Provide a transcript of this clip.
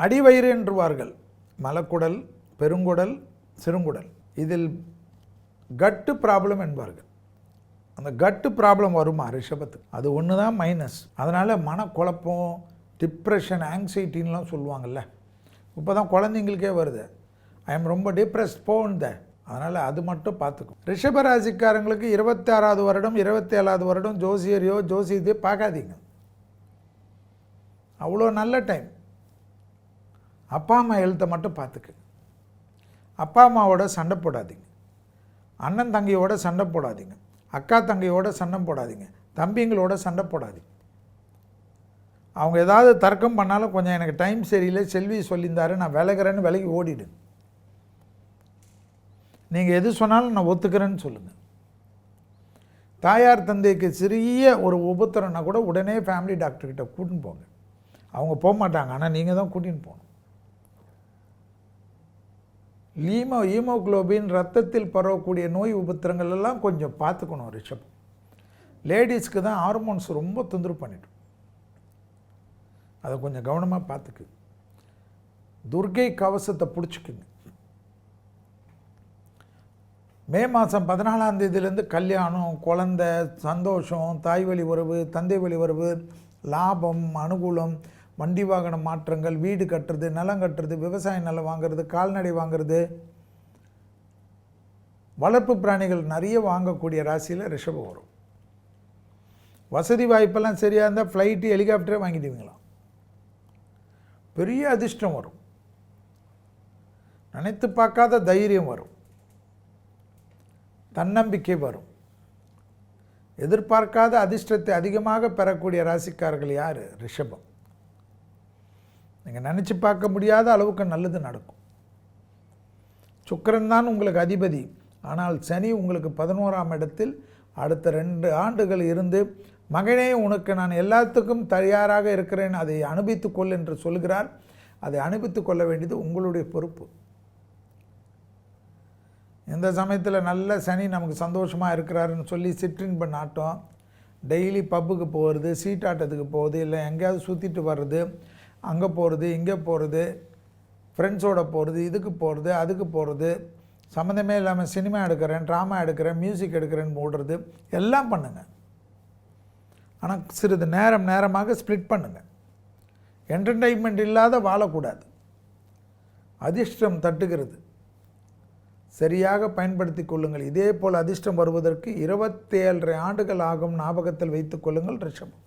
அடிவயிறு என்றுவார்கள். மலக்குடல், பெருங்குடல், சிறுங்குடல். இதில் கட்டு ப்ராப்ளம் என்பார்கள். அந்த கட்டு ப்ராப்ளம் வருமா ரிஷபத்துக்கு? அது ஒன்று தான் மைனஸ். அதனால் மனக்குழப்பம், டிப்ரெஷன், ஆங்ஸைட்டின்லாம் சொல்லுவாங்கள்ல. இப்போ தான் குழந்தைங்களுக்கே வருது, ஐ எம் ரொம்ப டிப்ரெஸ்ட் போந்த. அதனால் அது மட்டும் பார்த்துக்கும். ரிஷபராசிக்காரங்களுக்கு 26வது வருடம் 27வது வருடம் ஜோசியரையோ ஜோசியத்தையோ பார்க்காதீங்க. அவ்வளோ நல்ல டைம். அப்பா அம்மா எழுத்தை மட்டும் பார்த்துக்கு. அப்பா அம்மாவோட சண்டை போடாதீங்க. அண்ணன் தங்கையோட சண்டை போடாதீங்க. அக்கா தங்கையோட சண்டை போடாதீங்க. தம்பிங்களோட சண்டை போடாதீங்க. அவங்க ஏதாவது தர்க்கம் பண்ணாலும் கொஞ்சம் எனக்கு டைம் சரியில்லை, செல்வி சொல்லியிருந்தாரு, நான் விலகிறேன்னு விலகி ஓடிடு. நீங்கள் எது சொன்னாலும் நான் ஒத்துக்கிறேன்னு சொல்லுங்கள். தாயார் தந்தைக்கு சிறிய ஒரு உபத்திரம்னா கூட உடனே ஃபேமிலி டாக்டர்கிட்ட கூட்டின்னு போங்க. அவங்க போக மாட்டாங்க, ஆனால் நீங்கள் தான் கூட்டின்னு போகணும். ஈமோகுளோபின் ரத்தத்தில் பரவக்கூடிய நோய் உபத்திரங்கள் எல்லாம் கொஞ்சம் பார்த்துக்கணும் ரிஷபம். லேடிஸ்க்கு தான் ஹார்மோன்ஸ் ரொம்ப தொந்தரவு பண்ணிட்டோம். அதை கொஞ்சம் கவனமாக பார்த்துக்கு. துர்க்கை கவசத்தை பிடிச்சிக்குங்க. மே மாதம் 14ஆம் தேதியிலேருந்து கல்யாணம், குழந்தை, சந்தோஷம், தாய் வழி உறவு, தந்தை வழி உறவு, லாபம், அனுகூலம், வண்டி வாகன மாற்றங்கள், வீடு கட்டுறது, நிலம் கட்டுறது, விவசாய நிலம் வாங்கிறது, கால்நடை வாங்கிறது, வளர்ப்பு பிராணிகள் நிறைய வாங்கக்கூடிய ராசியில் ரிஷபம் வரும். வசதி வாய்ப்பெல்லாம் சரியாக இருந்தால் ஃப்ளைட்டு, ஹெலிகாப்டரே வாங்கிடுவீங்களாம். பெரிய அதிர்ஷ்டம் வரும். நினைத்து பார்க்காத தைரியம் வரும். தன்னம்பிக்கை வரும். எதிர்பார்க்காத அதிர்ஷ்டத்தை அதிகமாக பெறக்கூடிய ராசிக்காரர்கள் யார்? ரிஷபம். நீங்கள் நினச்சி பார்க்க முடியாத அளவுக்கு நல்லது நடக்கும். சுக்கிரன் தான் உங்களுக்கு அதிபதி. ஆனால் சனி உங்களுக்கு 11ஆம் இடத்தில் அடுத்த 2 ஆண்டுகள் இருந்து, மகனே உனக்கு நான் எல்லாத்துக்கும் தயாராக இருக்கிறேன், அதை அனுபவித்துக்கொள் என்று சொல்கிறார். அதை அனுபவித்து கொள்ள வேண்டியது உங்களுடைய பொறுப்பு. இந்த சமயத்தில் நல்ல சனி நமக்கு சந்தோஷமாக இருக்கிறாருன்னு சொல்லி சிற்றின்ப நாட்டம், டெய்லி பப்புக்கு போகிறது, சீட்டாட்டத்துக்கு போகுது, இல்லை எங்கேயாவது சுற்றிட்டு வர்றது, அங்கே போகிறது, இங்கே போகிறது, ஃப்ரெண்ட்ஸோடு போகிறது, இதுக்கு போகிறது, அதுக்கு போகிறது, சம்மந்தமே இல்லாமல் சினிமா எடுக்கிறேன், ட்ராமா எடுக்கிறேன், மியூசிக் எடுக்கிறேன்னு ஓடுறது எல்லாம் பண்ணுங்கள். ஆனால் சிறிது நேரமாக ஸ்ப்ளிட் பண்ணுங்கள். என்டர்டெயின்மெண்ட் இல்லாத வாழக்கூடாது. அதிர்ஷ்டம் தட்டுகிறது, சரியாக பயன்படுத்தி கொள்ளுங்கள். இதே போல் அதிர்ஷ்டம் வருவதற்கு 27.5 ஆண்டுகள் ஆகும், ஞாபகத்தில் வைத்துக் கொள்ளுங்கள் ரிஷபம்.